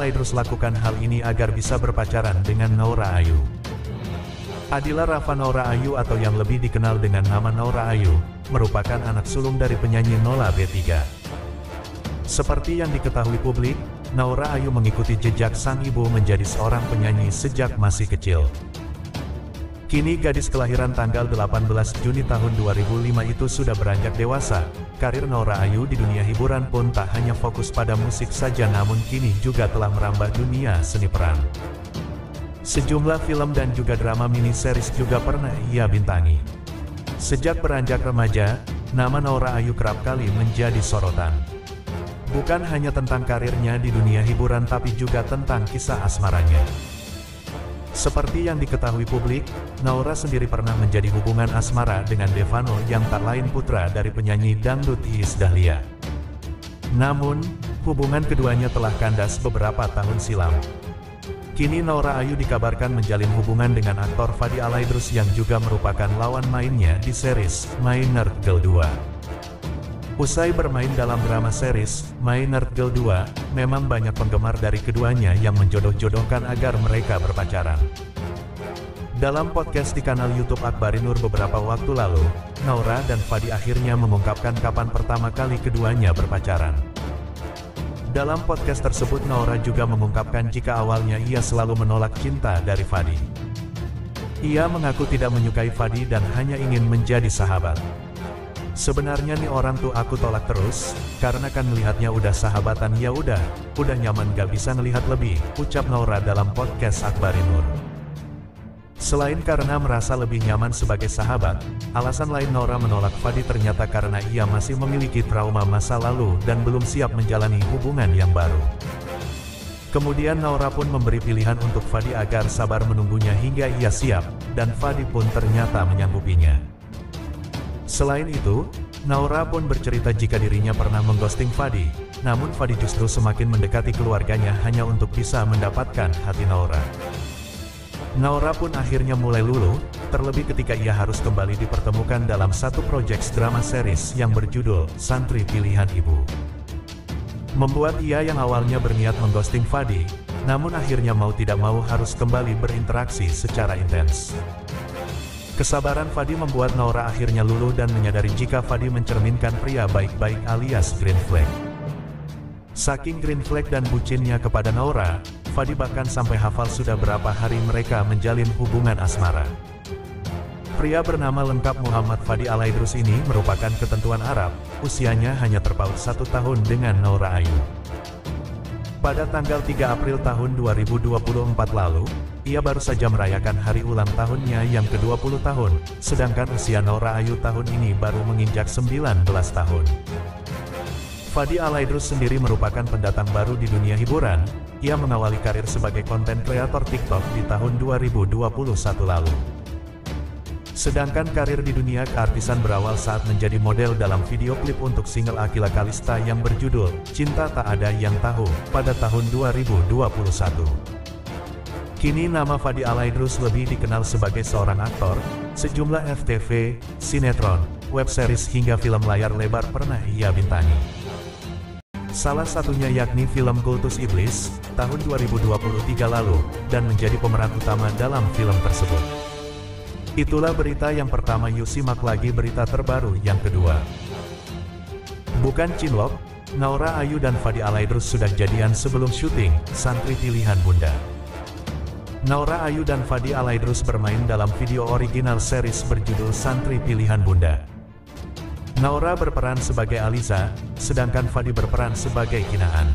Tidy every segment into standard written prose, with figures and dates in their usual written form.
Alaidrus lakukan hal ini agar bisa berpacaran dengan Naura Ayu. Adila Rafa Naura Ayu atau yang lebih dikenal dengan nama Naura Ayu, merupakan anak sulung dari penyanyi Nola B3. Seperti yang diketahui publik, Naura Ayu mengikuti jejak sang ibu menjadi seorang penyanyi sejak masih kecil. Kini gadis kelahiran tanggal 18 Juni tahun 2005 itu sudah beranjak dewasa. Karir Naura Ayu di dunia hiburan pun tak hanya fokus pada musik saja, namun kini juga telah merambah dunia seni peran. Sejumlah film dan juga drama mini series juga pernah ia bintangi. Sejak beranjak remaja, nama Naura Ayu kerap kali menjadi sorotan. Bukan hanya tentang karirnya di dunia hiburan tapi juga tentang kisah asmaranya. Seperti yang diketahui publik, Naura sendiri pernah menjadi hubungan asmara dengan Devano yang tak lain putra dari penyanyi dangdut Iis Dahlia. Namun, hubungan keduanya telah kandas beberapa tahun silam. Kini Naura Ayu dikabarkan menjalin hubungan dengan aktor Fadi Alaidrus yang juga merupakan lawan mainnya di series My Nerd Girl 2. Usai bermain dalam drama series My Nerd Girl 2, memang banyak penggemar dari keduanya yang menjodoh-jodohkan agar mereka berpacaran. Dalam podcast di kanal YouTube Akbarinur beberapa waktu lalu, Naura dan Fadi akhirnya mengungkapkan kapan pertama kali keduanya berpacaran. Dalam podcast tersebut Naura juga mengungkapkan jika awalnya ia selalu menolak cinta dari Fadi. Ia mengaku tidak menyukai Fadi dan hanya ingin menjadi sahabat. Sebenarnya nih orang tuh aku tolak terus, karena kan melihatnya udah sahabatan ya udah nyaman gak bisa ngelihat lebih, ucap Naura dalam podcast Akbarinur. Selain karena merasa lebih nyaman sebagai sahabat, alasan lain Naura menolak Fadi ternyata karena ia masih memiliki trauma masa lalu dan belum siap menjalani hubungan yang baru. Kemudian Naura pun memberi pilihan untuk Fadi agar sabar menunggunya hingga ia siap, dan Fadi pun ternyata menyanggupinya. Selain itu, Naura pun bercerita jika dirinya pernah mengghosting Fadi, namun Fadi justru semakin mendekati keluarganya hanya untuk bisa mendapatkan hati Naura. Naura pun akhirnya mulai luluh, terlebih ketika ia harus kembali dipertemukan dalam satu proyek drama series yang berjudul Santri Pilihan Ibu. Membuat ia yang awalnya berniat mengghosting Fadi, namun akhirnya mau tidak mau harus kembali berinteraksi secara intens. Kesabaran Fadi membuat Naura akhirnya luluh dan menyadari jika Fadi mencerminkan pria baik-baik alias green flag. Saking green flag dan bucinnya kepada Naura, Fadi bahkan sampai hafal sudah berapa hari mereka menjalin hubungan asmara. Pria bernama lengkap Muhammad Fadi Alaidrus ini merupakan ketentuan Arab, usianya hanya terpaut 1 tahun dengan Naura Ayu. Pada tanggal 3 April tahun 2024 lalu, ia baru saja merayakan hari ulang tahunnya yang ke-20 tahun, sedangkan usia Naura Ayu tahun ini baru menginjak 19 tahun. Fadi Alaidrus sendiri merupakan pendatang baru di dunia hiburan. Ia mengawali karir sebagai konten kreator TikTok di tahun 2021 lalu. Sedangkan karir di dunia keartisan berawal saat menjadi model dalam video klip untuk single Akila Kalista yang berjudul Cinta Tak Ada Yang Tahu pada tahun 2021. Kini nama Fadi Alaidrus lebih dikenal sebagai seorang aktor. Sejumlah FTV, sinetron, web series hingga film layar lebar pernah ia bintangi. Salah satunya yakni film Kultus Iblis, tahun 2023 lalu, dan menjadi pemeran utama dalam film tersebut. Itulah berita yang pertama, yuk simak lagi berita terbaru yang kedua. Bukan cinlok, Naura Ayu dan Fadi Alaidrus sudah jadian sebelum syuting Santri Pilihan Bunda. Naura Ayu dan Fadi Alaidrus bermain dalam video original series berjudul Santri Pilihan Bunda. Naura berperan sebagai Aliza, sedangkan Fadi berperan sebagai Kinaan.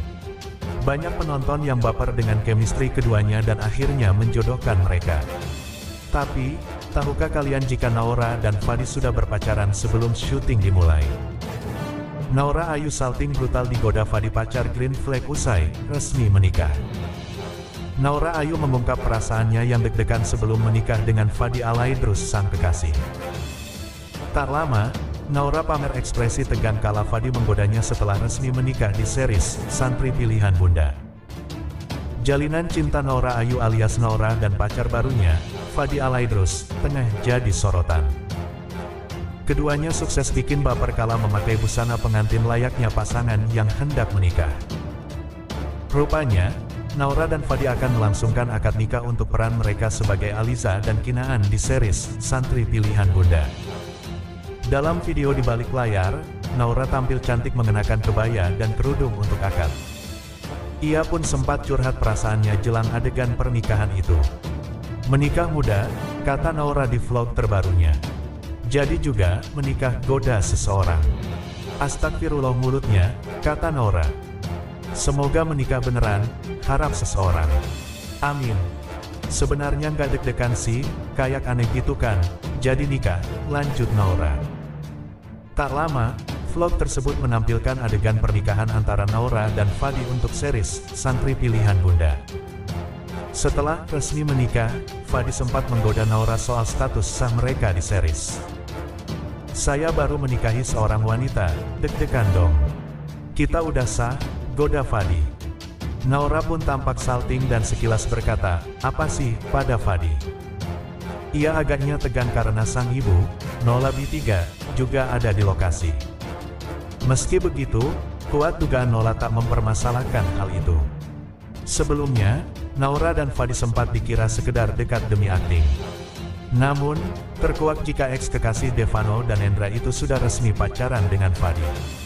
Banyak penonton yang baper dengan chemistry keduanya dan akhirnya menjodohkan mereka. Tapi, tahukah kalian jika Naura dan Fadi sudah berpacaran sebelum syuting dimulai? Naura Ayu salting brutal digoda Fadi pacar green flag usai resmi menikah. Naura Ayu mengungkap perasaannya yang deg-degan sebelum menikah dengan Fadi Alaidrus sang kekasih. Tak lama, Naura pamer ekspresi tegang kala Fadi menggodanya setelah resmi menikah di series Santri Pilihan Bunda. Jalinan cinta Naura Ayu alias Naura dan pacar barunya, Fadi Alaidrus, tengah jadi sorotan. Keduanya sukses bikin baper kala memakai busana pengantin layaknya pasangan yang hendak menikah. Rupanya, Naura dan Fadi akan melangsungkan akad nikah untuk peran mereka sebagai Aliza dan Kinaan di series Santri Pilihan Bunda. Dalam video di balik layar, Naura tampil cantik mengenakan kebaya dan kerudung untuk akad. Ia pun sempat curhat perasaannya jelang adegan pernikahan itu. Menikah muda, kata Naura di vlog terbarunya. Jadi juga menikah goda seseorang. Astagfirullah mulutnya, kata Naura. Semoga menikah beneran, harap seseorang. Amin. Sebenarnya nggak deg-degan sih, kayak aneh gitu kan, jadi nikah, lanjut Naura. Tak lama, vlog tersebut menampilkan adegan pernikahan antara Naura dan Fadi untuk series Santri Pilihan Bunda. Setelah resmi menikah, Fadi sempat menggoda Naura soal status sah mereka di series. Saya baru menikahi seorang wanita, deg-degan dong. Kita udah sah, goda Fadi. Naura pun tampak salting dan sekilas berkata, apa sih, pada Fadi? Ia agaknya tegang karena sang ibu, Nola B3, juga ada di lokasi. Meski begitu, kuat dugaan Nola tak mempermasalahkan hal itu. Sebelumnya, Naura dan Fadi sempat dikira sekedar dekat demi akting. Namun, terkuak jika ex kekasih Devano dan Hendra itu sudah resmi pacaran dengan Fadi.